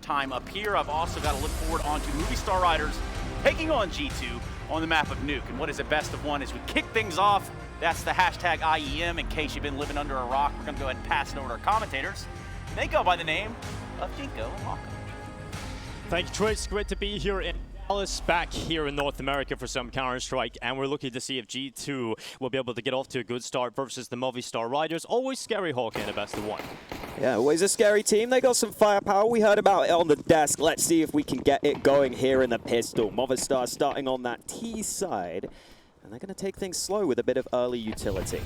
time up here. I've also got to look forward onto Movistar Riders taking on G2 on the map of Nuke. And what is a best of one as we kick things off? That's the hashtag IEM. In case you've been living under a rock, we're going to go ahead and pass it over to our commentators. They go by the name of Dinko and Mako. Thank you, Troy. It's great to be here in Dallas, back here in North America for some Counter-Strike, and we're looking to see if G2 will be able to get off to a good start versus the Movistar Riders. Always scary, Hawk, in a best of one. Yeah, always a scary team. They got some firepower. We heard about it on the desk. Let's see if we can get it going here in the pistol. Movistar starting on that T side, and they're going to take things slow with a bit of early utility.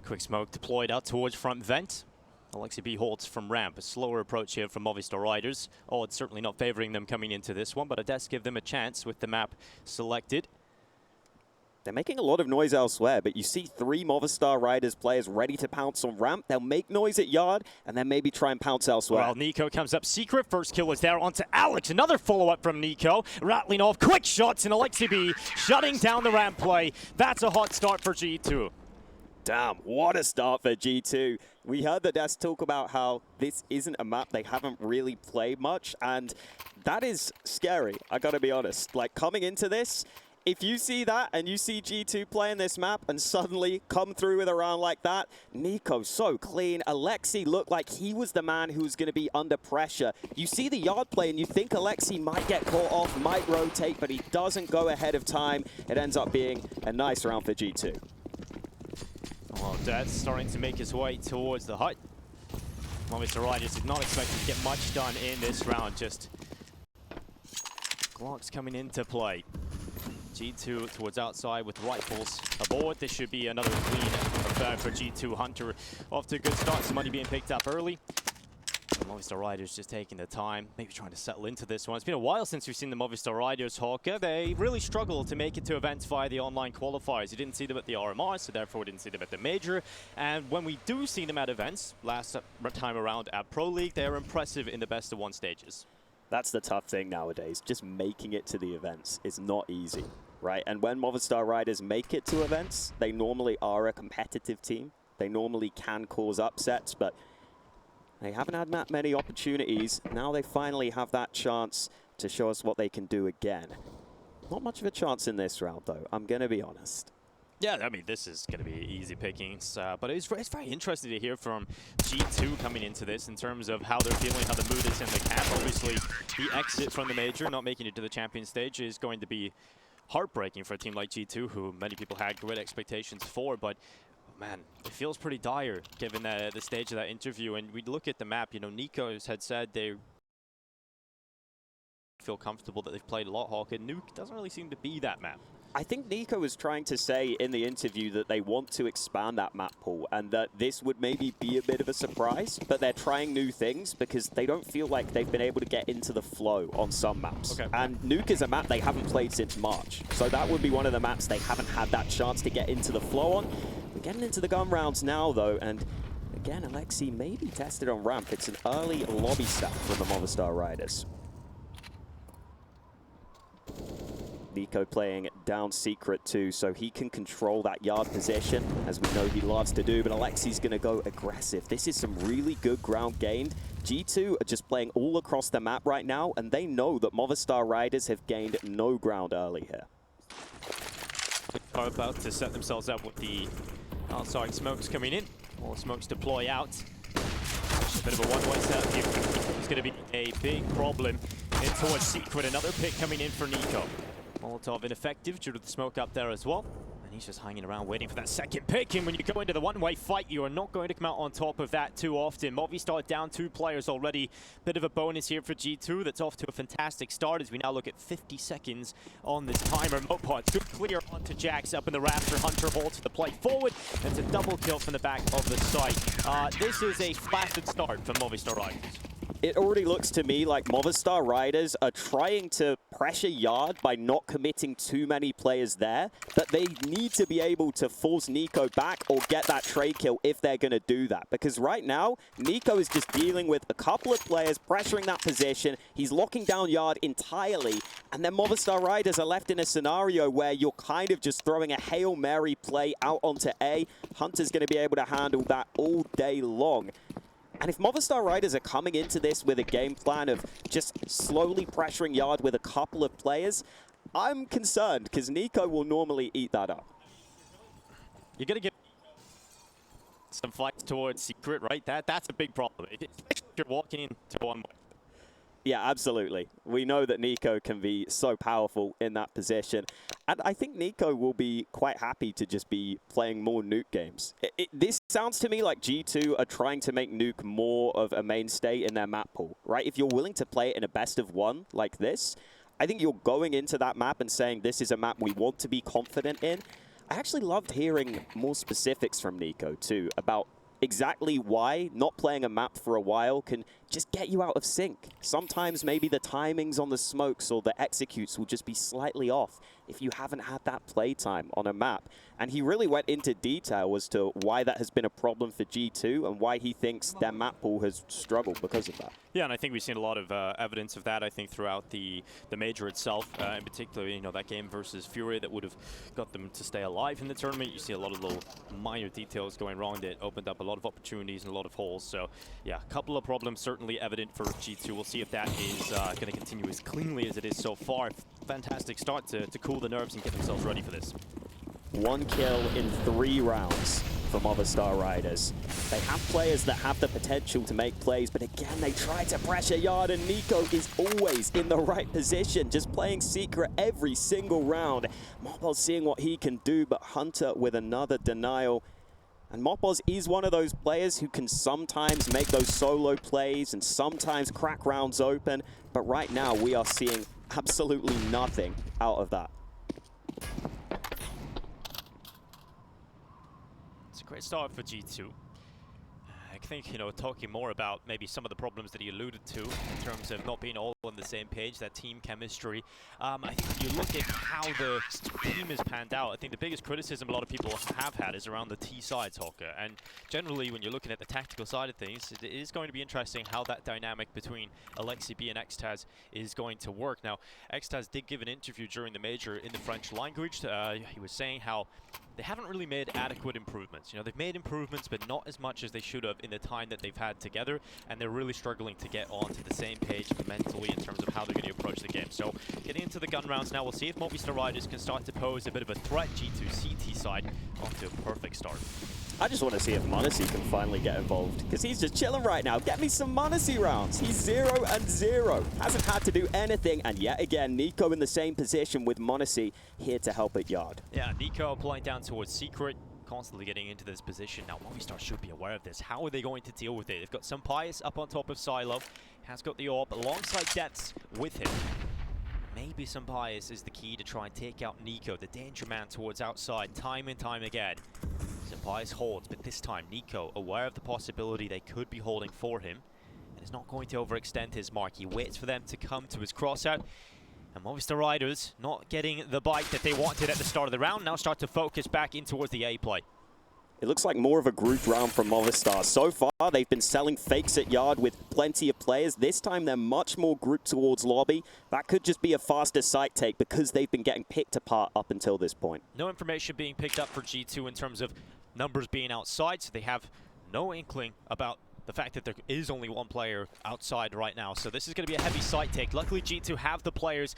Quick smoke deployed out towards front vent. Aleksib holds from ramp. A slower approach here from Movistar Riders. Oh, it's certainly not favoring them coming into this one, but it does give them a chance with the map selected. They're making a lot of noise elsewhere, but you see 3 Movistar Riders players ready to pounce on ramp. They'll make noise at yard, and then maybe try and pounce elsewhere. Well, Nico comes up secret. First kill is there onto Alex. Another follow-up from Nico. Rattling off quick shots, and Aleksib shutting down the ramp play. That's a hot start for G2. Damn, what a start for G2. We heard the desk talk about how this isn't a map they haven't really played much, and that is scary, I gotta be honest. Like, coming into this, if you see that and you see G2 playing this map and suddenly come through with a round like that, Nico so clean. Aleksib looked like he was the man who was going to be under pressure. You see the yard play and you think Aleksib might get caught off, might rotate, but he doesn't go ahead of time. It ends up being a nice round for G2. Well, Dad's starting to make his way towards the hut. Movistar Riders did not expect to get much done in this round. Just Glocks coming into play. G2 towards outside with rifles aboard. This should be another clean affair for G2. Hunter off to a good start. Some money being picked up early. Movistar Riders just taking the time, maybe trying to settle into this one. It's been a while since we've seen the Movistar Riders, Hawker. They really struggled to make it to events via the online qualifiers. You didn't see them at the RMR, so therefore we didn't see them at the Major. And when we do see them at events, last time around at Pro League, they're impressive in the best of one stages. That's the tough thing nowadays. Just making it to the events is not easy, right? And when Movistar Riders make it to events, they normally are a competitive team. They normally can cause upsets, but they haven't had that many opportunities. Now they finally have that chance to show us what they can do again. Not much of a chance in this round, though. I'm going to be honest. Yeah, I mean, this is going to be easy pickings. But it's very interesting to hear from G2 coming into this in terms of how they're feeling, how the mood is in the camp. Obviously, the exit from the Major, not making it to the champion stage, is going to be heartbreaking for a team like G2, who many people had great expectations for. But man, it feels pretty dire given the stage of that interview. And we look at the map, you know, Nico had said they feel comfortable that they've played a lot, Hawk, and Nuke doesn't really seem to be that map. I think Nico was trying to say in the interview that they want to expand that map pool and that this would maybe be a bit of a surprise, but they're trying new things because they don't feel like they've been able to get into the flow on some maps. Okay. And Nuke is a map they haven't played since March, so that would be one of the maps they haven't had that chance to get into the flow on. We're getting into the gun rounds now, though, and again, Aleksib may be tested on ramp. It's an early lobby stack from the Movistar Riders. Nico playing down secret too, so he can control that yard position, as we know he loves to do, but Aleksib's going to go aggressive. This is some really good ground gained. G2 are just playing all across the map right now, and they know that Movistar Riders have gained no ground early here. Are about to set themselves up with the outside smokes coming in. All smokes deploy out. A bit of a one-way setup here. It's going to be a big problem in towards secret. Another pick coming in for Nico. Molotov ineffective due to the smoke up there as well. And he's just hanging around waiting for that second pick. And when you go into the one-way fight, you are not going to come out on top of that too often. Movistar down 2 players already. Bit of a bonus here for G2. That's off to a fantastic start as we now look at 50 seconds on this timer. Mopod good clear onto JACKZ up in the rafter. Hunter holds the play forward. It's a double kill from the back of the site. This is a flattened start from Movistar Riders. It already looks to me like Movistar Riders are trying to pressure yard by not committing too many players there, but they need to be able to force Nico back or get that trade kill if they're going to do that. Because right now, Nico is just dealing with a couple of players pressuring that position. He's locking down yard entirely, and then Movistar Riders are left in a scenario where you're kind of just throwing a Hail Mary play out onto A. Hunter's going to be able to handle that all day long. And if Movistar Riders are coming into this with a game plan of just slowly pressuring Yard with a couple of players, I'm concerned because Nico will normally eat that up. You're going to get some fights towards Secret, right? That's a big problem. Especially if you're walking into one way. Yeah, absolutely. We know that Nico can be so powerful in that position. And I think Nico will be quite happy to just be playing more Nuke games. This sounds to me like G2 are trying to make Nuke more of a mainstay in their map pool, right? If you're willing to play it in a best of one like this, I think you're going into that map and saying this is a map we want to be confident in. I actually loved hearing more specifics from Nico too about exactly why not playing a map for a while can just get you out of sync. Sometimes maybe the timings on the smokes or the executes will just be slightly off if you haven't had that playtime on a map. And he really went into detail as to why that has been a problem for G2 and why he thinks their map pool has struggled because of that. Yeah, and I think we've seen a lot of evidence of that, I think, throughout the major itself. In particular, you know, that game versus Fury that would have got them to stay alive in the tournament. You see a lot of little minor details going wrong that opened up a lot of opportunities and a lot of holes. So, yeah, a couple of problems certainly evident for G2. We'll see if that is going to continue as cleanly as it is so far. Fantastic start to cool the nerves and get themselves ready for this. 1 kill in 3 rounds for Movistar Riders. They have players that have the potential to make plays, but again, they try to pressure Yard, and Nico is always in the right position, just playing Secret every single round. Mopoz seeing what he can do, but Hunter with another denial. And Mopoz is one of those players who can sometimes make those solo plays and sometimes crack rounds open, but right now we are seeing absolutely nothing out of that. It's a great start for G2. I think, you know, talking more about maybe some of the problems that he alluded to in terms of not being all on the same page, that team chemistry. I think when you look at how the team has panned out, I think the biggest criticism a lot of people have had is around the T side, Talker. And generally, when you're looking at the tactical side of things, it is going to be interesting how that dynamic between Aleksib and JACKZ is going to work. Now, JACKZ did give an interview during the major in the French language. He was saying how they haven't really made adequate improvements. You know, they've made improvements, but not as much as they should have in the time that they've had together, and they're really struggling to get onto the same page mentally in terms of how they're going to approach the game. So, getting into the gun rounds now, we'll see if Movistar Riders can start to pose a bit of a threat. G2 CT side off to a perfect start. I just want to see if m0NESY can finally get involved, because he's just chilling right now. Get me some m0NESY rounds. He's 0 and 0. Hasn't had to do anything, and yet again, Nico in the same position with m0NESY here to help at Yard. Yeah, Nico pulling down towards Secret, constantly getting into this position. Now, Movistar should be aware of this. How are they going to deal with it? They've got some Pius up on top of Silo. Has got the AWP alongside Depths with him. Maybe some Pius is the key to try and take out Nico, the danger man towards outside, time and time again. Some Pius holds, but this time Nico, aware of the possibility they could be holding for him, and is not going to overextend his mark. He waits for them to come to his crossout. And Movistar Riders not getting the bite that they wanted at the start of the round, now start to focus back in towards the A play. It looks like more of a group round from Movistar. So far, they've been selling fakes at Yard with plenty of players. This time, they're much more grouped towards lobby. That could just be a faster site take because they've been getting picked apart up until this point. No information being picked up for G2 in terms of numbers being outside, so they have no inkling about the fact that there is only one player outside right now. So this is going to be a heavy site take. Luckily, G2 have the players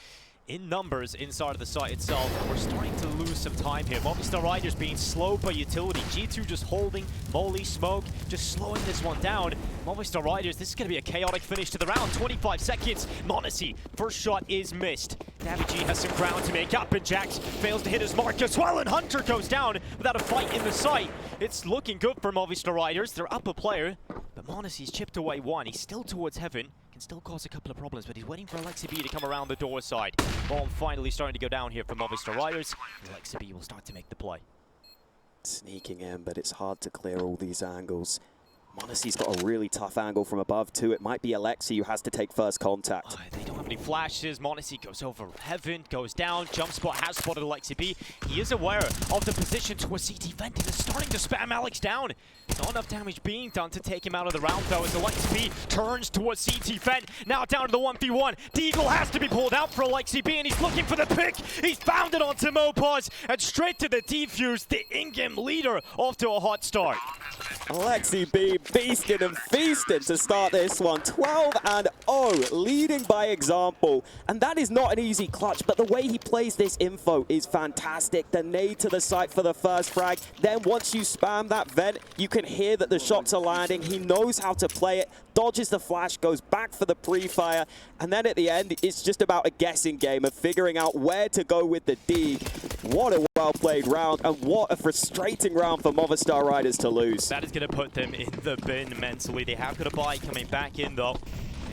in numbers inside of the site itself. We're starting to lose some time here. Movistar Riders being slowed by utility. G2 just holding, Molly, Smoke, just slowing this one down. Movistar Riders, this is going to be a chaotic finish to the round. 25 seconds. m0NESY, first shot is missed. Navi G has some ground to make up, and JACKZ fails to hit his mark as well, and Hunter goes down without a fight in the site. It's looking good for Movistar Riders. They're up a player, but m0NESY's chipped away one. He's still towards heaven. Can still cause a couple of problems, but he's waiting for Aleksib to come around the door side. Bomb finally starting to go down here for Movistar Riders. Aleksib will start to make the play. Sneaking in, but it's hard to clear all these angles. m0NESY's got a really tough angle from above too. It might be Aleksib who has to take first contact. They don't many flashes. Monacy goes over Heaven, goes down. Jump spot has spotted Aleksib. He is aware of the position towards CT Vent and is starting to spam Alex down. Not enough damage being done to take him out of the round though, as Aleksib turns towards CT Vent. Now down to the 1v1. Deagle has to be pulled out for Aleksib, and he's looking for the pick. He's found it onto Mopaz and straight to the defuse. The in-game leader off to a hot start. Aleksib beasted and feasted to start this one. 12-0, leading by example. And that is not an easy clutch, but the way he plays this info is fantastic. The nade to the site for the first frag. Then once you spam that vent, you can hear that the shots are landing. He knows how to play it, dodges the flash, goes back for the pre-fire. And then at the end, it's just about a guessing game of figuring out where to go with the D. What a well-played round, and what a frustrating round for Movistar Riders to lose. That is going to put them in the bin mentally. They have got a buy coming back in, though.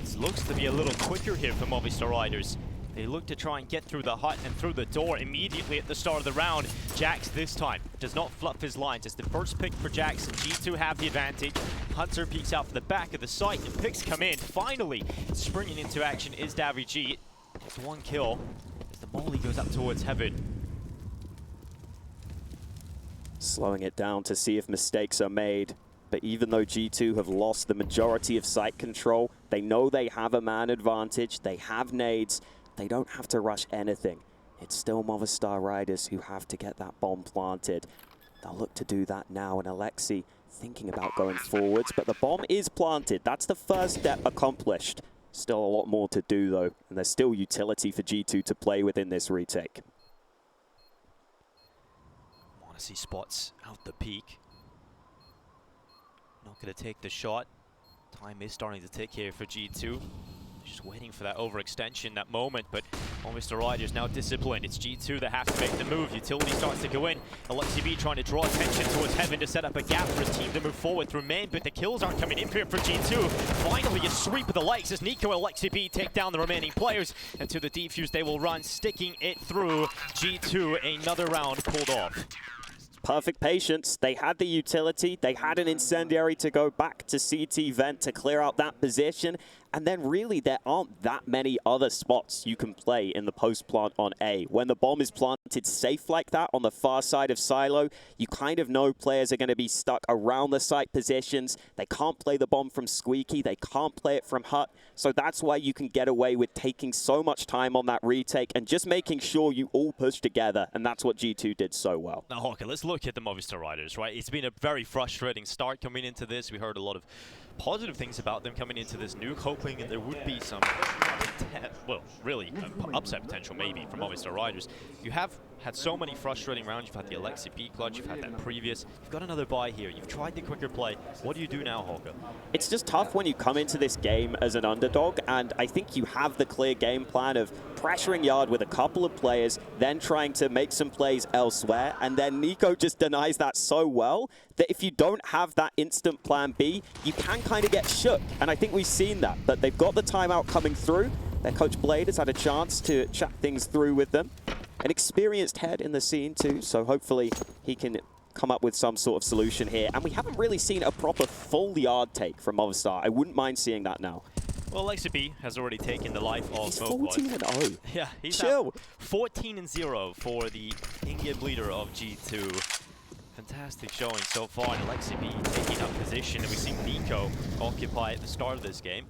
It looks to be a little quicker here for Movistar Riders. They look to try and get through the hut and through the door immediately at the start of the round. JACKZ this time does not fluff his lines. It's the first pick for JACKZ, and G2 have the advantage. Hunter peeks out from the back of the site, and picks come in. Finally, springing into action is davyG. It's one kill as the molly goes up towards Heaven. Slowing it down to see if mistakes are made. But even though G2 have lost the majority of site control, they know they have a man advantage, they have nades, they don't have to rush anything. It's still Movistar Riders who have to get that bomb planted. They'll look to do that now, and Aleksib thinking about going forwards, but the bomb is planted. That's the first step accomplished. Still a lot more to do though, and there's still utility for G2 to play within this retake. Monacy spots out the peak. Not going to take the shot. Time is starting to tick here for G2. Just waiting for that overextension, that moment, but Movistar Riders now disciplined. It's G2 that have to make the move. Utility starts to go in. Aleksib trying to draw attention towards Heaven to set up a gap for his team to move forward through main, but the kills aren't coming in here for G2. Finally, a sweep of the legs as Nuke and Aleksib take down the remaining players, and to the defuse they will run, sticking it through. G2, another round pulled off. Perfect patience. They had the utility. They had an incendiary to go back to CT Vent to clear out that position. And then really there aren't that many other spots you can play in the post plant on A. When the bomb is planted safe like that on the far side of Silo, you kind of know players are going to be stuck around the site positions. They can't play the bomb from Squeaky. They can't play it from Hut. So that's why you can get away with taking so much time on that retake and just making sure you all push together. And that's what G2 did so well. Now, Hawker, let's look at the Movistar Riders, right? It's been a very frustrating start coming into this. We heard a lot of positive things about them coming into this Nuke, hoping that there would be some, well, really upset potential maybe from Movistar Riders. You have had so many frustrating rounds. You've had the Aleksib clutch, you've had that previous. You've got another buy here. You've tried the quicker play. What do you do now, Hawker? It's just tough when you come into this game as an underdog, and I think you have the clear game plan of pressuring Yard with a couple of players, then trying to make some plays elsewhere, and then Nico just denies that so well that if you don't have that instant plan B, you can kind of get shook, and I think we've seen that, but they've got the timeout coming through. Their coach Blade has had a chance to chat things through with them. An experienced head in the scene too, so hopefully he can come up with some sort of solution here. And we haven't really seen a proper full Yard take from Movistar. I wouldn't mind seeing that now. Well, Aleksib has already taken the life of He's 14-0. Yeah, he's chill. 14-0 for the in-game leader of G2. Fantastic showing so far, and Aleksib taking up position, and we see Nico occupy at the start of this game.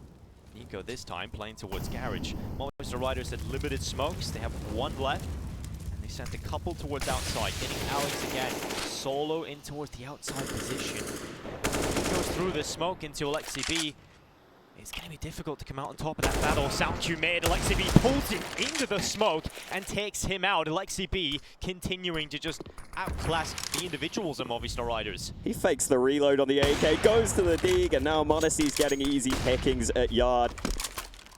Nico this time playing towards Garage. Movistar Riders had limited smokes. They have one left. And they sent a couple towards outside, getting Alex again. Solo in towards the outside position. He goes through the smoke into Aleksib. It's going to be difficult to come out on top of that battle. Sound cue made. Aleksib pulls him into the smoke and takes him out. Aleksib continuing to just outclass the individuals of Movistar Riders. He fakes the reload on the AK, goes to the dig, and now Monacy's getting easy pickings at Yard.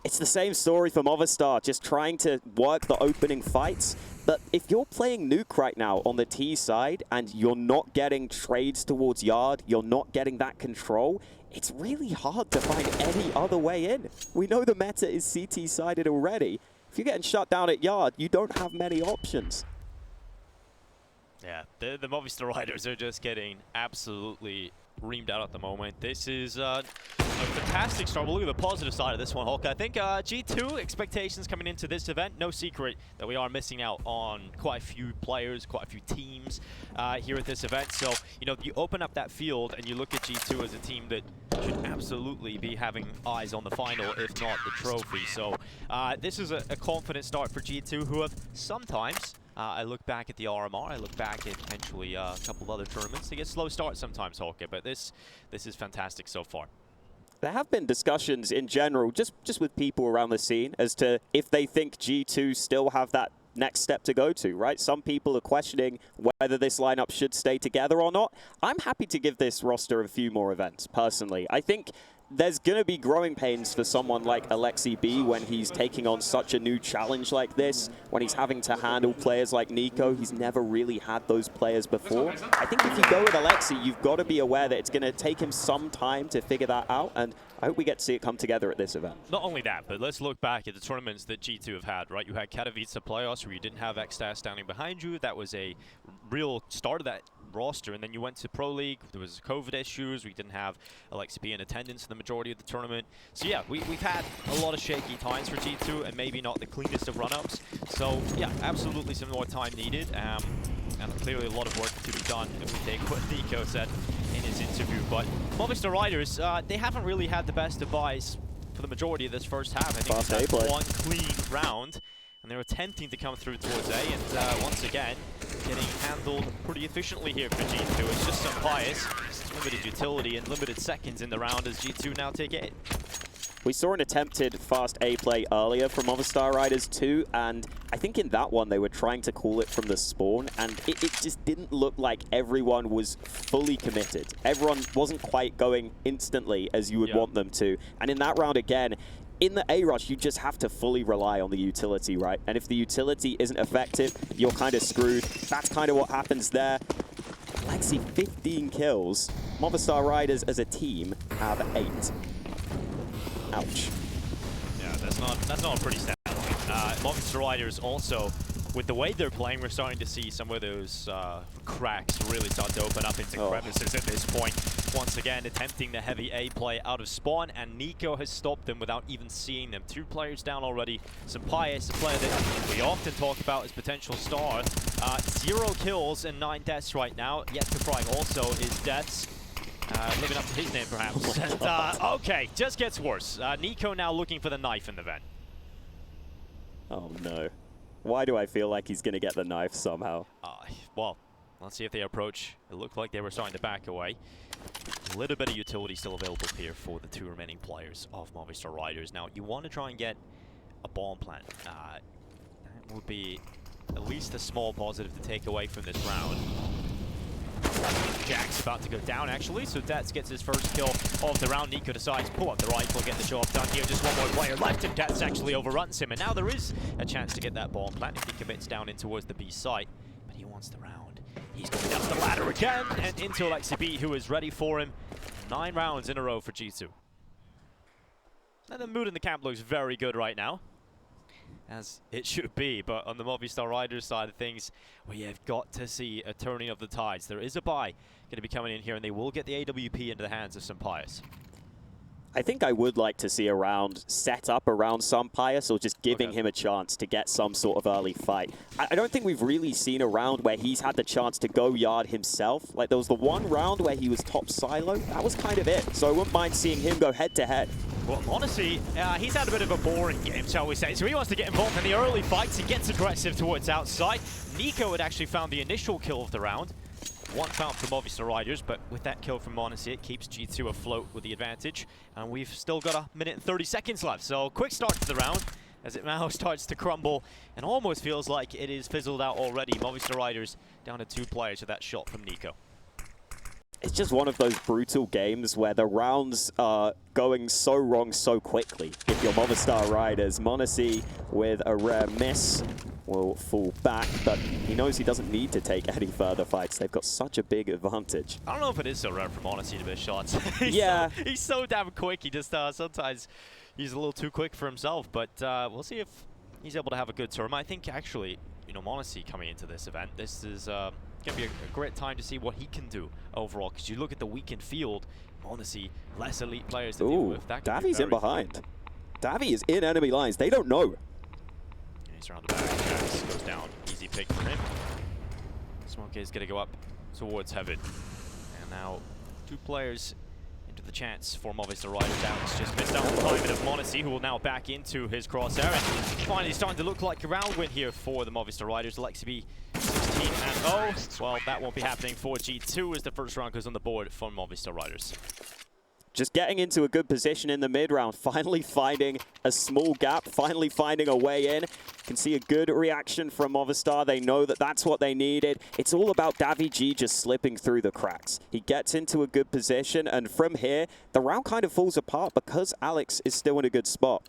It's the same story for Movistar, just trying to work the opening fights. But if you're playing Nuke right now on the T side and you're not getting trades towards Yard, you're not getting that control, it's really hard to find any other way in. We know the meta is CT-sided already. If you're getting shut down at Yard, you don't have many options. Yeah, the Movistar Riders are just getting absolutely reamed out at the moment. This is a fantastic start. We'll look at the positive side of this one, Hulk. I think G2 expectations coming into this event, no secret that we are missing out on quite a few players, quite a few teams here at this event. So, you know, you open up that field and you look at G2 as a team that should absolutely be having eyes on the final, if not the trophy. So this is a confident start for G2, who have sometimes, I look back at the RMR, I look back at potentially a couple of other tournaments, they get slow starts sometimes, Hulk, but this is fantastic so far. There have been discussions in general, just with people around the scene, as to if they think G2 still have that next step to go to, right? Some people are questioning whether this lineup should stay together or not. I'm happy to give this roster a few more events, personally. I think there's going to be growing pains for someone like Aleksib when he's taking on such a new challenge like this, when he's having to handle players like Nico. He's never really had those players before. I think if you go with Aleksib, you've got to be aware that it's going to take him some time to figure that out, and I hope we get to see it come together at this event. Not only that, but let's look back at the tournaments that G2 have had, right? You had Katowice playoffs where you didn't have JACKZ standing behind you. That was a real start of that roster, and then you went to Pro League. There was COVID issues. We didn't have Aleksib in attendance for the majority of the tournament. So yeah, we've had a lot of shaky times for G2 and maybe not the cleanest of run-ups. So yeah, absolutely some more time needed, and clearly a lot of work to be done if we take what Nico said in his interview. But Movistar Riders, they haven't really had the best of buys for the majority of this first half. I think they've had one clean round, and they're attempting to come through towards A, and once again, getting handled pretty efficiently here for G2. It's just some bias, limited utility, and limited seconds in the round as G2 now take it. We saw an attempted fast A play earlier from Movistar Riders too, and I think in that one they were trying to call it from the spawn, and it just didn't look like everyone was fully committed. Everyone wasn't quite going instantly as you would want them to. And in that round again, in the A rush, you just have to fully rely on the utility, right? And if the utility isn't effective, you're kind of screwed. That's kind of what happens there. Aleksib, 15 kills. Movistar Riders as a team have 8. Ouch. Yeah, that's not a pretty stat. Movistar Riders also, with the way they're playing, we're starting to see some of those cracks really start to open up into crevices at this point. Once again, attempting the heavy A play out of spawn, and Nico has stopped them without even seeing them. 2 players down already. Sampayas, a player that we often talk about as potential star. 0 kills and 9 deaths right now. Yet to Frag also is deaths. Living up to his name, perhaps. And, okay, just gets worse. Nico now looking for the knife in the vent. Oh no. Why do I feel like he's going to get the knife somehow? Well, let's see if they approach. It looked like they were starting to back away. A little bit of utility still available here for the 2 remaining players of Movistar Riders. Now, you want to try and get a bomb plant. That would be at least a small positive to take away from this round. JACKZ about to go down, actually, so JACKZ gets his first kill of the round. Nico decides to pull up the rifle, get the job done here. Just one more player left, and JACKZ actually overruns him, and now there is a chance to get that bomb plant if he commits down in towards the B site. But he wants the round. He's going down the ladder again, and into Aleksib, who is ready for him. 9 rounds in a row for G2. And the mood in the camp looks very good right now, as it should be, but on the Movistar Riders side of things, we have got to see a turning of the tides. There is a buy going to be coming in here, and they will get the AWP into the hands of Sampayas. I think I would like to see a round set up around Sampayas, or just giving him a chance to get some sort of early fight. I don't think we've really seen a round where he's had the chance to go yard himself. Like, there was the one round where he was top silo. That was kind of it. So I wouldn't mind seeing him go head-to-head. Well, honestly, he's had a bit of a boring game, shall we say. So he wants to get involved in the early fights. He gets aggressive towards outside. Nico had actually found the initial kill of the round. 1 found for Movistar Riders, but with that kill from m0NESY, it keeps G2 afloat with the advantage. And we've still got 1 minute and 30 seconds left. So quick start to the round as it now starts to crumble and almost feels like it is fizzled out already. Movistar Riders down to 2 players with that shot from Nico. It's just one of those brutal games where the rounds are going so wrong so quickly. If you're Movistar Riders, m0NESY with a rare miss will fall back, but he knows he doesn't need to take any further fights. They've got such a big advantage. I don't know if it is so rare for m0NESY to miss shots. He's so damn quick. He just sometimes he's a little too quick for himself, but we'll see if he's able to have a good term. I think actually, you know, m0NESY coming into this event, this is going to be a great time to see what he can do overall. Because you look at the weakened field, Monacy, less elite players to deal with. Davi's in behind. Davi is in enemy lines. They don't know. He's around the back. JACKZ goes down. Easy pick for him. Smoke is going to go up towards Heaven. And now 2 players into the chance for Movistar Riders. Alex just missed out on the timing of Monacy, who will now back into his crosshair. And finally starting to look like a round win here for the Movistar Riders. Aleksib 16-0. Well, that won't be happening for G2 as the first round goes on the board for Movistar Riders. Just getting into a good position in the mid-round, finally finding a small gap, finally finding a way in. Can see a good reaction from Movistar. They know that that's what they needed. It's all about DaviG just slipping through the cracks. He gets into a good position, and from here, the round kind of falls apart because Alex is still in a good spot.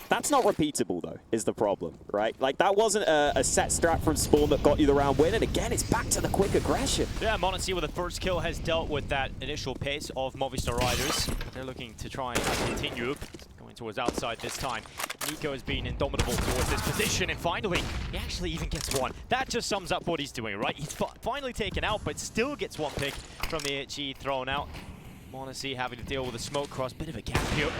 That's not repeatable, though, is the problem, right? Like, that wasn't a set strat from Spawn that got you the round win, and again, it's back to the quick aggression. Yeah, Monacy with the first kill has dealt with that initial pace of Movistar Riders. They're looking to try and continue, going towards outside this time. Nico has been indomitable towards this position, and finally, he actually even gets one. That just sums up what he's doing, right? He's finally taken out, but still gets one pick from the HE thrown out. Monacy having to deal with a smoke cross, bit of a gap here.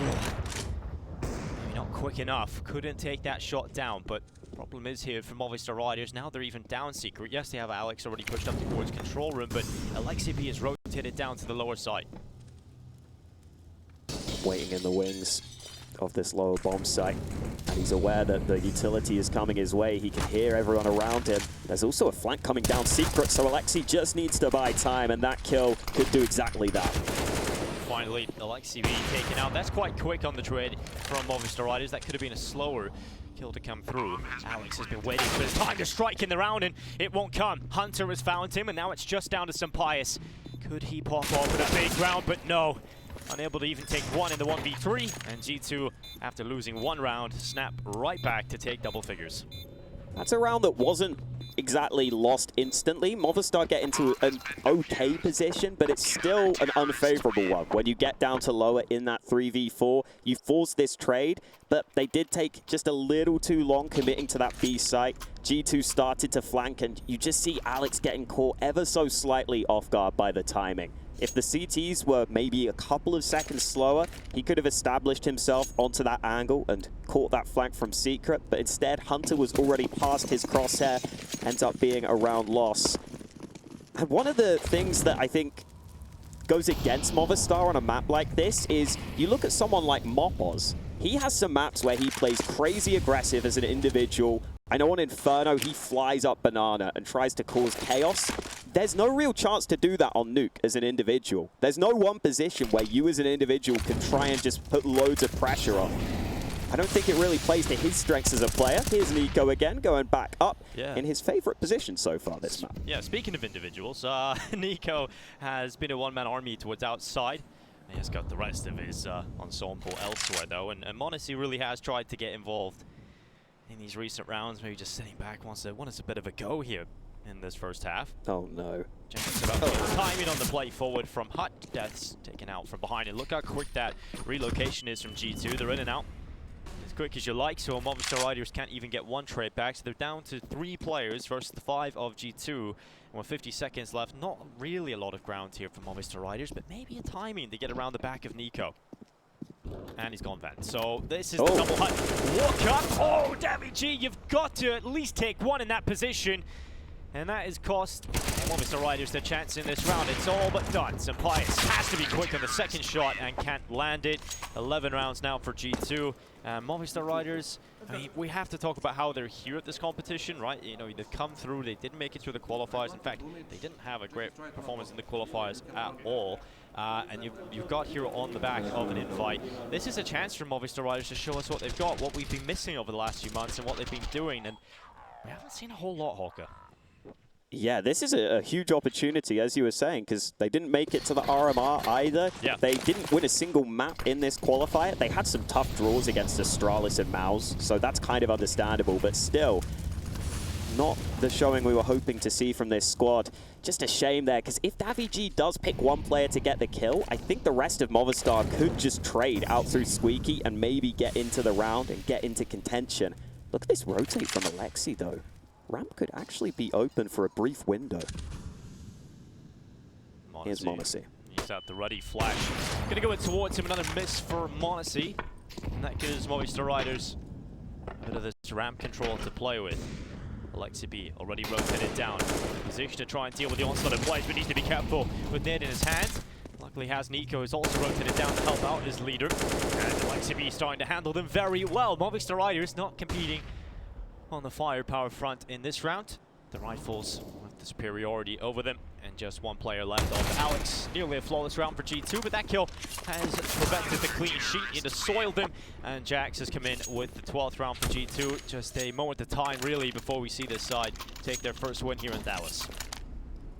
Not quick enough, couldn't take that shot down, but problem is here for Movistar Riders, now they're even down secret. Yes, they have Alex already pushed up towards control room, but Aleksib is rotated down to the lower side. Waiting in the wings of this lower bomb site, and he's aware that the utility is coming his way. He can hear everyone around him. There's also a flank coming down secret, so Aleksib just needs to buy time, and that kill could do exactly that. Finally, Aleksib taken out. That's quite quick on the trade from Movistar Riders. That could have been a slower kill to come through. Alex has been waiting for his time to strike in the round, and it won't come. Hunter has found him, and now it's just down to Sampaius. Could he pop off with a big round? But no. Unable to even take one in the 1v3. And G2, after losing one round, snap right back to take double figures. That's a round that wasn't exactly lost instantly. Movistar get into an okay position, but it's still an unfavorable one. When you get down to lower in that 3v4, you force this trade, but they did take just a little too long committing to that B site. G2 started to flank, and you just see Alex getting caught ever so slightly off guard by the timing. If the CTs were maybe a couple of seconds slower, he could have established himself onto that angle and caught that flank from secret, but instead Hunter was already past his crosshair, ends up being a round loss. And one of the things that I think goes against Movistar on a map like this is you look at someone like Mopoz. He has some maps where he plays crazy aggressive as an individual. I know on Inferno he flies up Banana and tries to cause chaos. There's no real chance to do that on Nuke as an individual. There's no one position where you as an individual can try and just put loads of pressure on. I don't think it really plays to his strengths as a player. Here's Nico again, going back up in his favorite position so far this map. Yeah, speaking of individuals, Nico has been a one-man army towards outside. He has got the rest of his ensemble elsewhere, though, and Monacy really has tried to get involved in these recent rounds. Maybe just sitting back wants a bit of a go here in this first half. Oh no. Just about timing on the play forward from Hut. Death's taken out from behind, and look how quick that relocation is from G2. They're in and out as quick as you like, so Movistar Riders can't even get one trade back, so they're down to 3 players versus the 5 of G2. And with 50 seconds left, not really a lot of ground here for Movistar Riders, but maybe a timing to get around the back of Nico. And he's gone vent. So this is the double Hut. Walk up. Oh, DaviG, you've got to at least take one in that position. And that has cost Movistar Riders their chance in this round. It's all but done. Sampaius has to be quick on the second shot and can't land it. 11 rounds now for G2. Movistar Riders, I mean, we have to talk about how they're here at this competition, right? You know, they've come through, they didn't make it through the qualifiers. In fact, they didn't have a great performance in the qualifiers at all. And you've got here on the back of an invite. This is a chance for Movistar Riders to show us what they've got, what we've been missing over the last few months and what they've been doing. And we haven't seen a whole lot, Hawker. Yeah, this is a huge opportunity, as you were saying, because they didn't make it to the RMR either. Yeah. They didn't win a single map in this qualifier. They had some tough draws against Astralis and Mouse, so that's kind of understandable, but still, not the showing we were hoping to see from this squad. Just a shame there, because if DaviG does pick one player to get the kill, I think the rest of Movistar could just trade out through Squeaky and maybe get into the round and get into contention. Look at this rotate from Aleksib, though. Ramp could actually be open for a brief window. Here's m0NESY. He's out the ready flash. Gonna go in towards him, another miss for m0NESY. And that gives Movistar Riders a bit of this ramp control to play with. Aleksib already rotated down. Position to try and deal with the onslaught of plays, but needs to be careful with Ned in his hand. Luckily has Nico, who's also rotated down to help out his leader. And Aleksib starting to handle them very well. Movistar Riders not competing on the firepower front in this round. The Rifles with the superiority over them. And just one player left of Alex. Nearly a flawless round for G2, but that kill has prevented the clean sheet. It has soiled them. And JACKZ has come in with the 12th round for G2. Just a moment of time, really, before we see this side take their first win here in Dallas.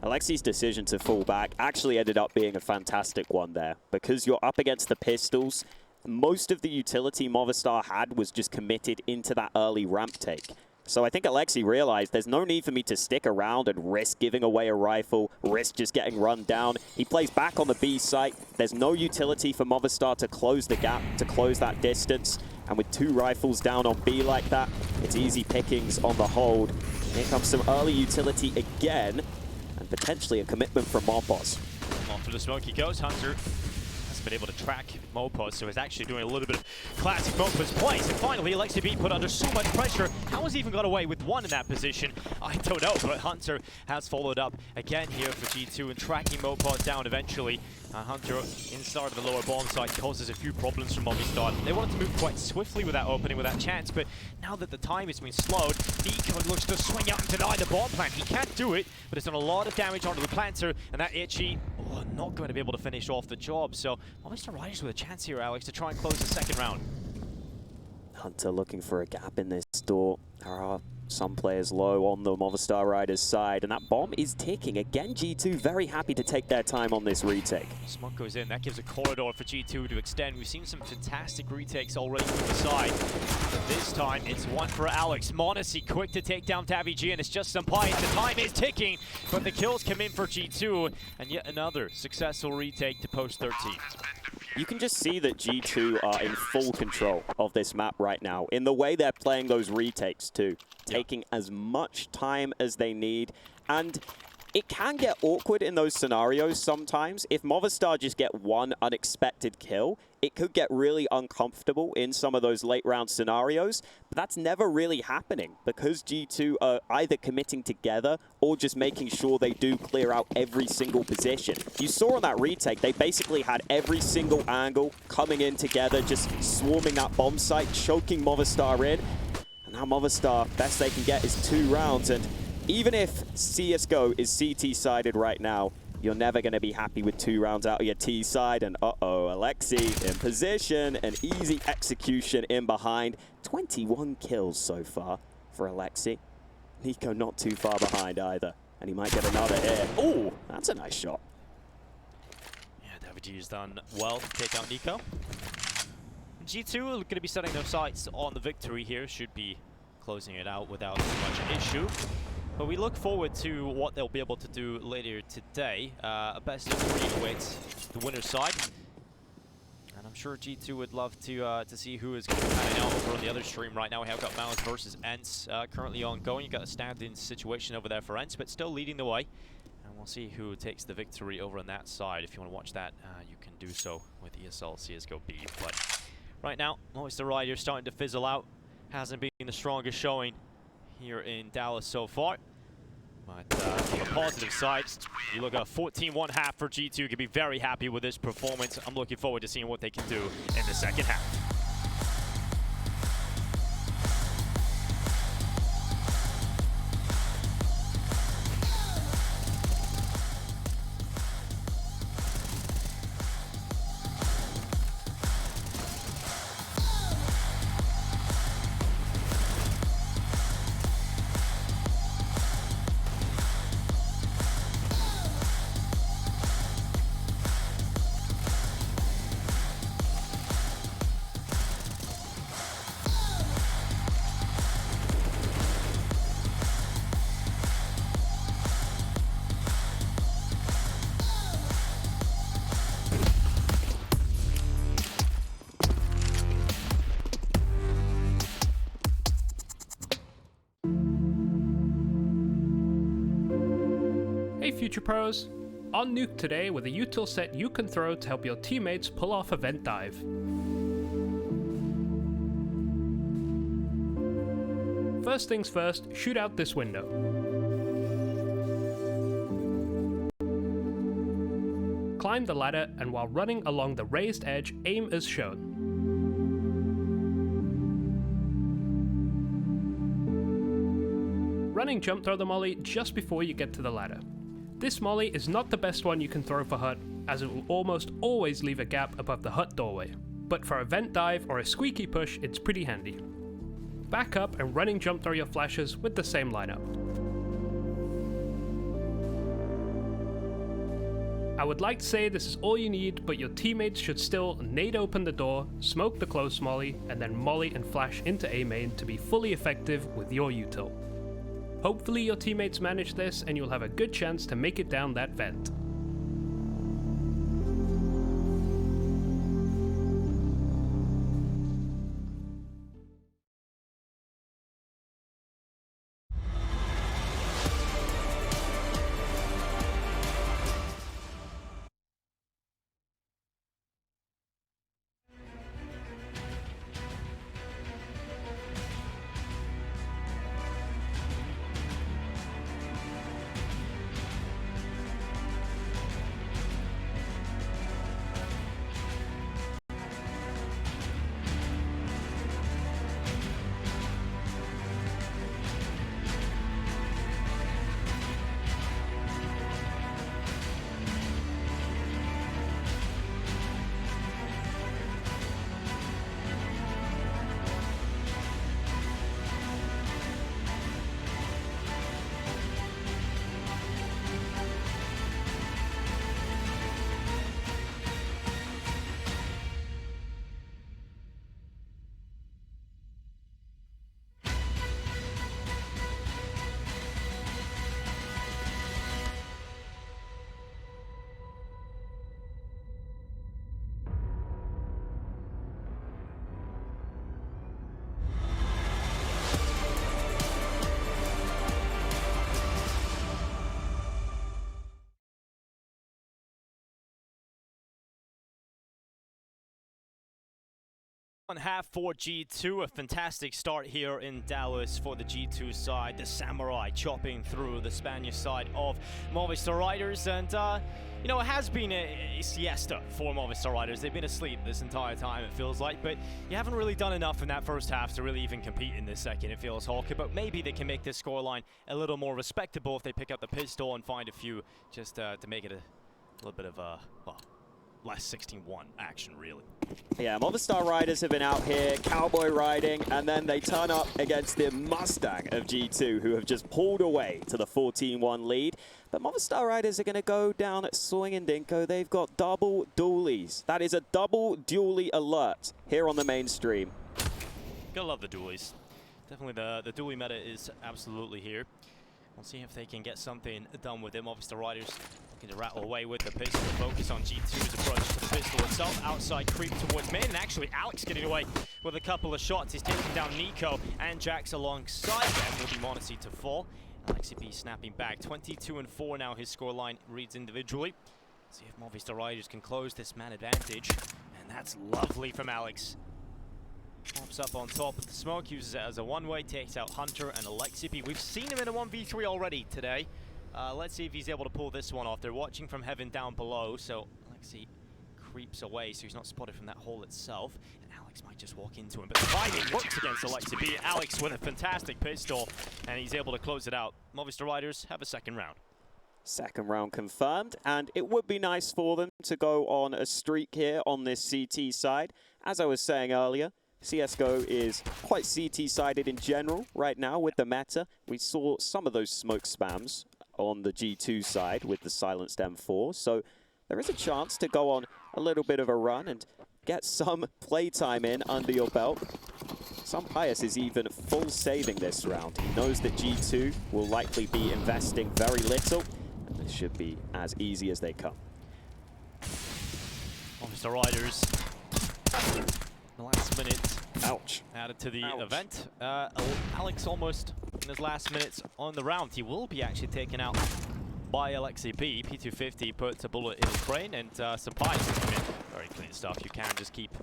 Aleksib's decision to fall back actually ended up being a fantastic one there, because you're up against the pistols. Most of the utility Movistar had was just committed into that early ramp take. So I think Aleksib realized there's no need for me to stick around and risk giving away a rifle, risk just getting run down. He plays back on the B site. There's no utility for Movistar to close the gap, to close that distance. And with 2 rifles down on B like that, it's easy pickings on the hold. Here comes some early utility again, and potentially a commitment from m0NESY. Off to the smoke he goes. Hunter hasn't been able to track m0NESY, so he's actually doing a little bit of classic m0NESY plays. And finally, Aleksib put under so much pressure. How has he even got away with 1 in that position? I don't know, but Hunter has followed up again here for G2 and tracking m0NESY down eventually. Hunter inside of the lower bomb site causes a few problems for Movistar. They wanted to move quite swiftly with that opening, with that chance, but now that the time has been slowed, Nico looks to swing out and deny the bomb plant. He can't do it, but it's done a lot of damage onto the planter, and that Itchy not going to be able to finish off the job. So Movistar Riders with a chance here, Alex, to try and close the second round. Hunter looking for a gap in this door. There are some players low on the Movistar Riders side, and that bomb is ticking. Again, G2 very happy to take their time on this retake. Smoke goes in. That gives a corridor for G2 to extend. We've seen some fantastic retakes already from the side. But this time, it's one for Alex. m0NESY quick to take down TaviG, and it's just some pints. The time is ticking, but the kills come in for G2, and yet another successful retake to post 13. You can just see that G2 are in full control of this map right now, in the way they're playing those retakes too, taking as much time as they need. And it can get awkward in those scenarios sometimes. If Movistar just get 1 unexpected kill, it could get really uncomfortable in some of those late round scenarios, but that's never really happening because G2 are either committing together or just making sure they do clear out every single position. You saw on that retake, they basically had every single angle coming in together, just swarming that bomb site, choking Movistar in. And now Movistar, best they can get is 2 rounds, and even if CSGO is CT-sided right now, you're never going to be happy with 2 rounds out of your T side. And Aleksib in position, an easy execution in behind. 21 kills so far for Aleksib. Nico not too far behind either, and he might get another here. Oh, that's a nice shot. Yeah, TaviG has done well to take out Nico. G2 are going to be setting their sights on the victory here. Should be closing it out without too much issue. But we look forward to what they'll be able to do later today. A best of 3 awaits the winner's side. And I'm sure G2 would love to see who is going to be panning out over on the other stream right now. We have got Malice versus Ents currently ongoing. You've got a stand-in situation over there for Ents, but still leading the way. And we'll see who takes the victory over on that side. If you want to watch that, you can do so with ESL CSGO B. But right now, Movistar Riders starting to fizzle out. Hasn't been the strongest showing here in Dallas so far. But on the positive side, you look at a 14-1 half for G2. Could be very happy with this performance. I'm looking forward to seeing what they can do in the second half. Future Pros? On Nuke today with a util set you can throw to help your teammates pull off a vent dive. First things first, shoot out this window. Climb the ladder, and while running along the raised edge, aim as shown. Running jump throw the molly just before you get to the ladder. This molly is not the best one you can throw for hut, as it will almost always leave a gap above the hut doorway. But for a vent dive or a squeaky push, it's pretty handy. Back up and running jump throw your flashes with the same lineup. I would like to say this is all you need, but your teammates should still nade open the door, smoke the close molly, and then molly and flash into A main to be fully effective with your util. Hopefully your teammates manage this and you'll have a good chance to make it down that vent. Half for G2, a fantastic start here in Dallas for the G2 side. The Samurai chopping through the Spanish side of Movistar Riders, and you know, it has been a siesta for Movistar Riders. They've been asleep this entire time, it feels like, but you haven't really done enough in that first half to really even compete in this second, it feels, Hawker. But maybe they can make this scoreline a little more respectable if they pick up the pistol and find a few, just to make it a little bit of well, less 16-1 action, really. Yeah, Movistar Riders have been out here cowboy riding, and then they turn up against the Mustang of G2, who have just pulled away to the 14-1 lead. But Movistar Riders are going to go down at Swing and Dinko. They've got double dualies. That is a double dualie alert here on the mainstream. Gotta love the dualies. Definitely the dualie meta is absolutely here. We'll see if they can get something done with it. Movistar Riders looking to rattle away with the pistol. Focus on G2's approach to the pistol itself. Outside creep towards main, and actually Alex getting away with a couple of shots. He's taking down Nico and JACKZ alongside them. Will be Monacy to fall. Aleksib snapping back. 22-4 now his scoreline reads individually. See if Movistar Riders can close this man advantage. And that's lovely from Alex. Pops up on top of the smoke, uses it as a one-way, takes out Hunter and Aleksib. We've seen him in a 1v3 already today. Let's see if he's able to pull this one off. They're watching from heaven down below, so Aleksib creeps away, so he's not spotted from that hole itself. And Alex might just walk into him, but the timing works against Aleksib. Alex with a fantastic pistol, and he's able to close it out. Movistar Riders have a second round. Second round confirmed, and it would be nice for them to go on a streak here on this CT side. As I was saying earlier, CSGO is quite CT-sided in general right now with the meta. We saw some of those smoke spams on the G2 side with the silenced M4, so there is a chance to go on a little bit of a run and get some playtime in under your belt. Some Pius is even full saving this round. He knows that G2 will likely be investing very little, and this should be as easy as they come. Movistar Riders. The last minute. Ouch. Added to the event. Alex almost in his last minutes on the round. He will be actually taken out by Aleksib. P250 puts a bullet in his brain, and some pies come in. Very clean stuff. You can just keep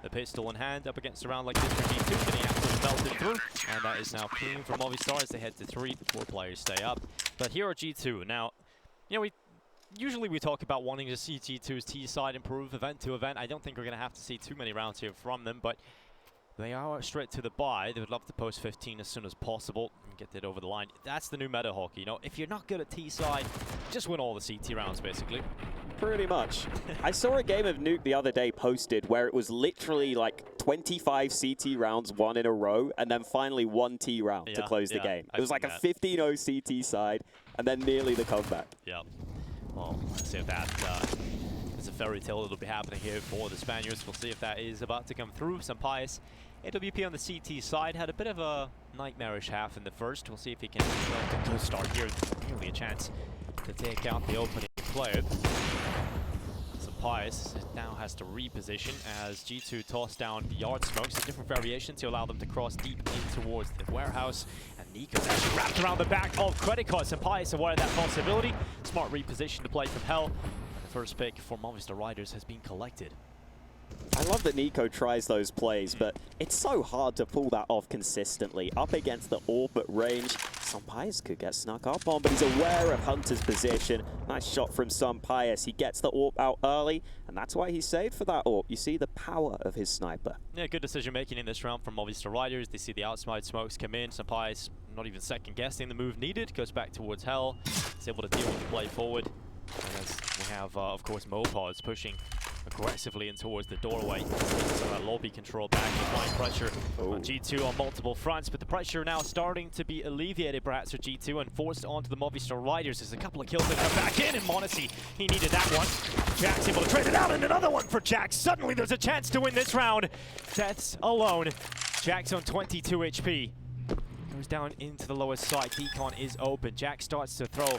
the pistol in hand up against a round like this for G2, getting absolutely melted through. And that is now clean for Movistar as they head to 3. 4 players stay up. But here are G2. Now, you know, usually we talk about wanting to see G2's T side improve event to event. I don't think we're going to have to see too many rounds here from them, but they are straight to the buy. They would love to post 15 as soon as possible and get it over the line. That's the new meta hockey. You know, if you're not good at T side, just win all the CT rounds, basically. Pretty much. I saw a game of Nuke the other day posted where it was literally like 25 CT rounds, 1 in a row, and then finally 1 T round to close the game. It was like a 15-0 CT side, and then nearly the comeback. Yep. Well, let's see if that is a fairy tale that'll be happening here for the Spaniards. We'll see if that is about to come through. Some pious. AWP on the CT side had a bit of a nightmarish half in the first. We'll see if he can get a good start here. Nearly a chance to take out the opening player. Some pious now has to reposition as G2 toss down the yard smokes, a different variation to allow them to cross deep in towards the warehouse. And Nico's actually wrapped around the back of credit cards, and pious aware of that possibility. Smart reposition to play from hell. And the first pick for Movistar Riders has been collected. I love that Nico tries those plays, but it's so hard to pull that off consistently. Up against the AWP at range, Pius could get snuck up on, but he's aware of Hunter's position. Nice shot from Pius. He gets the AWP out early, and that's why he's saved for that AWP. You see the power of his sniper. Yeah, good decision making in this round from Movistar Riders. They see the outside smokes come in. Pius not even second guessing the move needed. Goes back towards hell. He's able to deal with the play forward. And as we have, of course, Mopods pushing aggressively in towards the doorway. So that lobby control back, applying pressure on G2 on multiple fronts, but the pressure now starting to be alleviated perhaps for G2 and forced onto the Movistar Riders. There's a couple of kills that come back in, and Monacy, he needed that one. JACKZ able to trade it out, and another one for JACKZ. Suddenly there's a chance to win this round. Deaths alone. JACKZ on 22 HP. Goes down into the lowest side. Decon is open. JACKZ starts to throw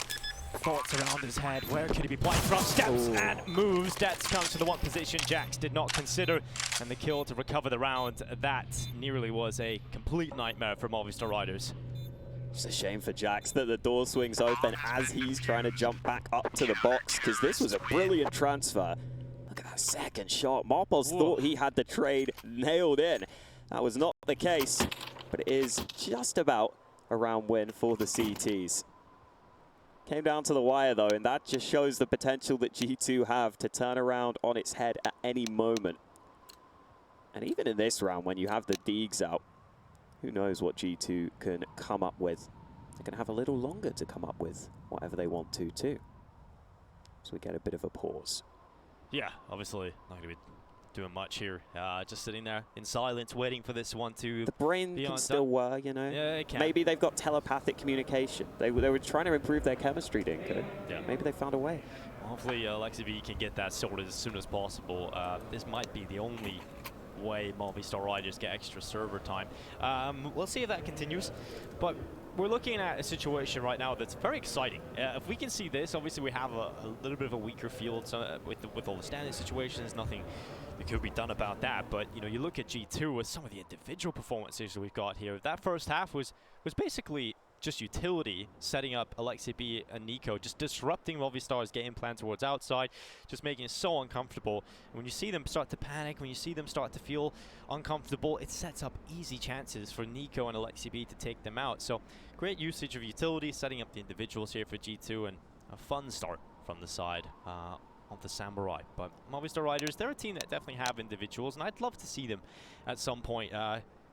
thoughts around his head. Where could he be playing from? Steps and moves. Deaths comes to the one position JACKZ did not consider. And the kill to recover the round. That nearly was a complete nightmare for Movistar Riders. It's a shame for JACKZ that the door swings open as he's trying to jump back up to the box, because this was a brilliant transfer. Look at that second shot. Marpos thought he had the trade nailed in. That was not the case, but it is just about a round win for the CTs. Came down to the wire though, and that just shows the potential that G2 have to turn around on its head at any moment. And even in this round, when you have the Deegs out, who knows what G2 can come up with. They're going to have a little longer to come up with whatever they want to too. So we get a bit of a pause. Yeah, obviously not going to be doing much here. Just sitting there in silence, waiting for this one to... The brain can still work, you know? Yeah, it can. Maybe they've got telepathic communication. They were trying to improve their chemistry, Dinko. Yeah. Maybe they found a way. Hopefully Aleksib can get that sorted as soon as possible. This might be the only way Movistar Riders get extra server time. We'll see if that continues. But we're looking at a situation right now that's very exciting. If we can see this, obviously we have a little bit of a weaker field, so with all the standing situations, nothing that could be done about that. But you know, you look at G2 with some of the individual performances that we've got here. That first half was basically just utility, setting up Aleksib and Nico, just disrupting Movistar's game plan towards outside, just making it so uncomfortable. And when you see them start to panic, when you see them start to feel uncomfortable, it sets up easy chances for Nico and Aleksib to take them out. So great usage of utility, setting up the individuals here for G2, and a fun start from the side of the Samurai. But Movistar Riders, they're a team that definitely have individuals, and I'd love to see them at some point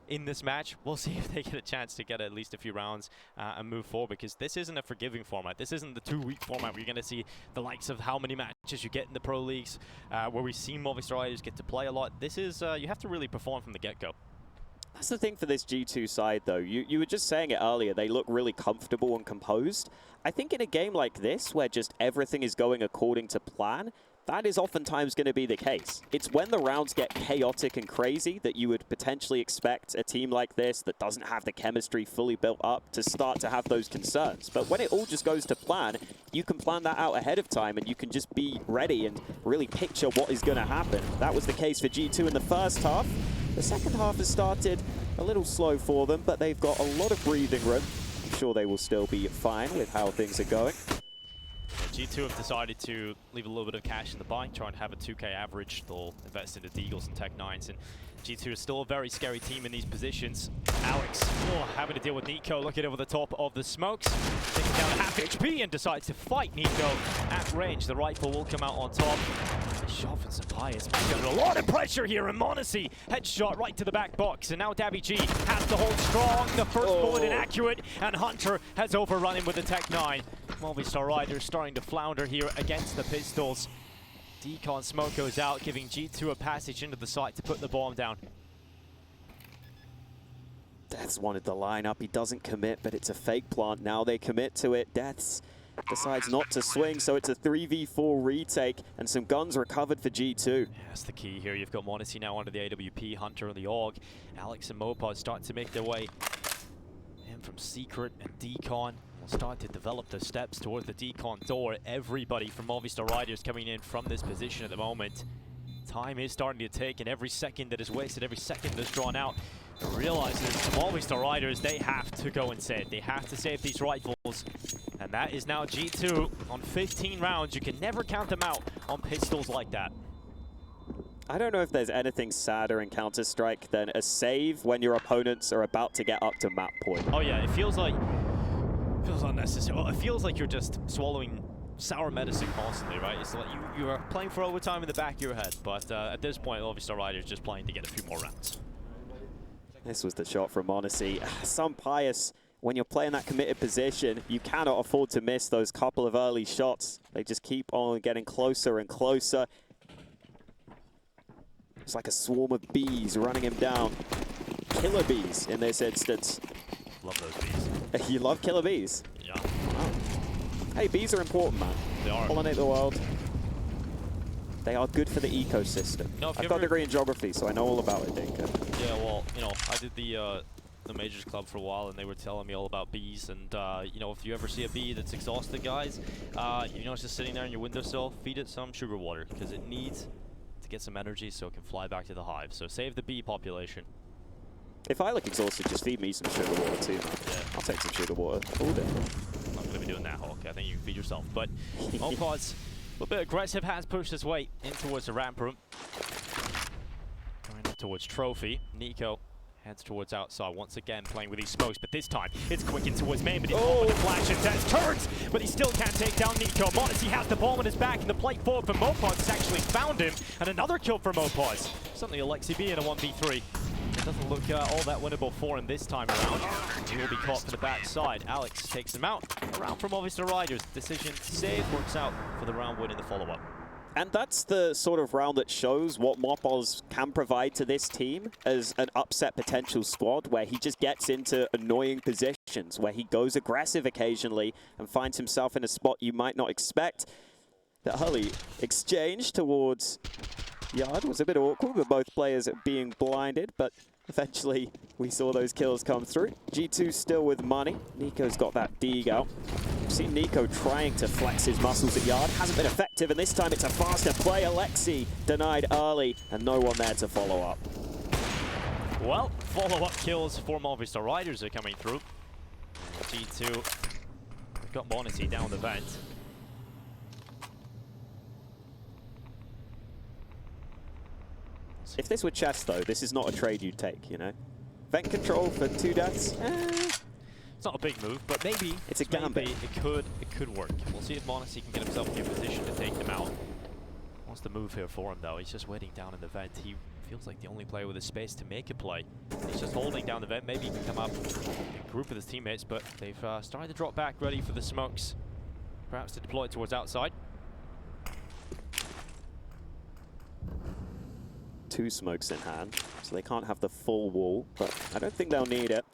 in this match. We'll see if they get a chance to get at least a few rounds and move forward, because this isn't a forgiving format. This isn't the 2-week format where you're going to see the likes of how many matches you get in the pro leagues, where we've seen Movistar Riders get to play a lot. This is, you have to really perform from the get-go. That's the thing for this G2 side, though. You were just saying it earlier. They look really comfortable and composed. I think in a game like this, where just everything is going according to plan, that is oftentimes going to be the case. It's when the rounds get chaotic and crazy that you would potentially expect a team like this that doesn't have the chemistry fully built up to start to have those concerns. But when it all just goes to plan, you can plan that out ahead of time, and you can just be ready and really picture what is going to happen. That was the case for G2 in the first half. The second half has started a little slow for them, but they've got a lot of breathing room. I'm sure they will still be fine with how things are going. G2 have decided to leave a little bit of cash in the bank, trying to have a 2K average. They'll invest into Deagles and Tech-9s, and G2 is still a very scary team in these positions. Alex, having to deal with Nico, looking over the top of the smokes, taking down half HP and decides to fight Nico at range. The rifle will come out on top. A shot from Sampaius, under a lot of pressure here, and Monacy headshot right to the back box, and now dabbygg has to hold strong. The first bullet inaccurate, and Hunter has overrun him with the Tech-9. Movistar Riders starting to flounder here against the pistols. Decon smoke goes out, giving G2 a passage into the site to put the bomb down. Deaths wanted the lineup. He doesn't commit, but it's a fake plant. Now they commit to it. Deaths decides not to swing, so it's a 3v4 retake, and some guns recovered for G2. Yeah, that's the key here. You've got Monacy now under the AWP, Hunter on the AUG. Alex and Mopod starting to make their way in from Secret, and Decon will start to develop the steps towards the Decon door. Everybody from Movistar Riders coming in from this position at the moment. Time is starting to tick, and every second that is wasted, every second that's drawn out, realizes Movistar Riders, they have to go insane. They have to save these rifles. And that is now G2 on 15 rounds. You can never count them out on pistols like that. I don't know if there's anything sadder in Counter-Strike than a save when your opponents are about to get up to map point. Oh yeah, it feels unnecessary. Well, it feels like you're just swallowing sour medicine constantly, right? It's like you are playing for overtime in the back of your head, but at this point, Movistar Riders just playing to get a few more rounds. This was the shot from Monacy. Sampaius, when you're playing that committed position, you cannot afford to miss those couple of early shots. They just keep on getting closer and closer. It's like a swarm of bees running him down. Killer bees in this instance. Love those bees. You love killer bees? Yeah. Wow. Hey, bees are important, man. They are. Pollinate the world. They are good for the ecosystem. No, I've got a degree in geography, so I know all about it, Dinka. Yeah, well, you know, I did the Majors Club for a while, and they were telling me all about bees. And, you know, if you ever see a bee that's exhausted, guys, you know, it's just sitting there on your windowsill, feed it some sugar water, because it needs to get some energy so it can fly back to the hive. So save the bee population. If I look exhausted, just feed me some sugar water too, man. Yeah. I'll take some sugar water all day. I'm not going to be doing that, Hawk. I think you can feed yourself. But Mopod's a little bit aggressive, has pushed his way in towards the ramp room. Going up towards Trophy. Nico heads towards outside, once again playing with these smokes, but this time it's quick in towards main, but he's on with the flash and Tez turns, but he still can't take down Nico. Monacy has the bomb on his back, and the plate forward for Mopod has actually found him, and another kill for Mopod. Suddenly Aleksib in a 1v3. It doesn't look all that winnable for him this time around. He will be caught to the backside. Alex takes him out. A round for Movistar Riders. Decision save works out for the round win in the follow-up. And that's the sort of round that shows what Mopos can provide to this team as an upset potential squad, where he just gets into annoying positions, where he goes aggressive occasionally and finds himself in a spot you might not expect. The early exchange towards Yard was a bit awkward with both players being blinded, but eventually we saw those kills come through. G2 still with money. Nico's got that dig out. We've seen Nico trying to flex his muscles at Yard. Hasn't been effective, and this time it's a faster play. Aleksib denied early, and no one there to follow up. Well, follow-up kills for Movistar Riders are coming through. G2 got Monacy down the vent. If this were chess, though, this is not a trade you'd take, you know? Vent control for 2 deaths? It's not a big move, but maybe it's a gambit. It could work. We'll see if Monacy can get himself in a position to take them out. Wants the move here for him, though. He's just waiting down in the vent. He feels like the only player with the space to make a play. He's just holding down the vent. Maybe he can come up in group with his teammates, but they've started to drop back, ready for the smokes. Perhaps to deploy it towards outside. 2 smokes in hand, so they can't have the full wall, but I don't think they'll need it.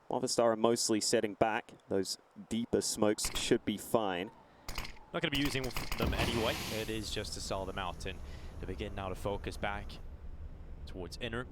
Movistar are mostly sitting back. Those deeper smokes should be fine. Not going to be using them anyway. It is just to sell them out and to begin now to focus back towards inner.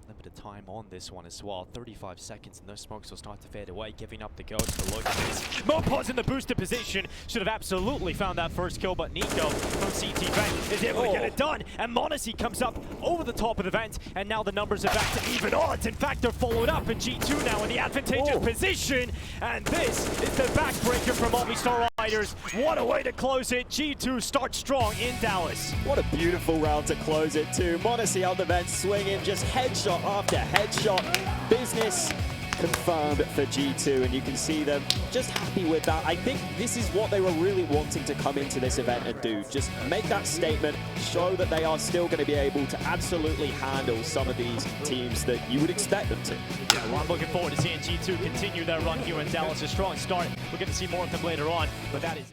limited time on this one as well. 35 seconds and those smokes will start to fade away, giving up the ghost to look at this. Mopo's in the boosted position. Should have absolutely found that first kill, but Nico from CT Vent is able to get it done. And Monacy comes up over the top of the vent, and now the numbers are back to even odds. In fact, they're followed up in G2 now in the advantageous position. And this is the backbreaker from Movistar Riders. What a way to close it. G2 starts strong in Dallas. What a beautiful round to close it too. Monacy on the vent swinging, just headshot after headshot. Business confirmed for G2, and you can see them just happy with that. I think this is what they were really wanting to come into this event and do. Just make that statement, show that they are still going to be able to absolutely handle some of these teams that you would expect them to. Yeah, well, I'm looking forward to seeing G2 continue their run here in Dallas. A strong start. We're going to see more of them later on, but that is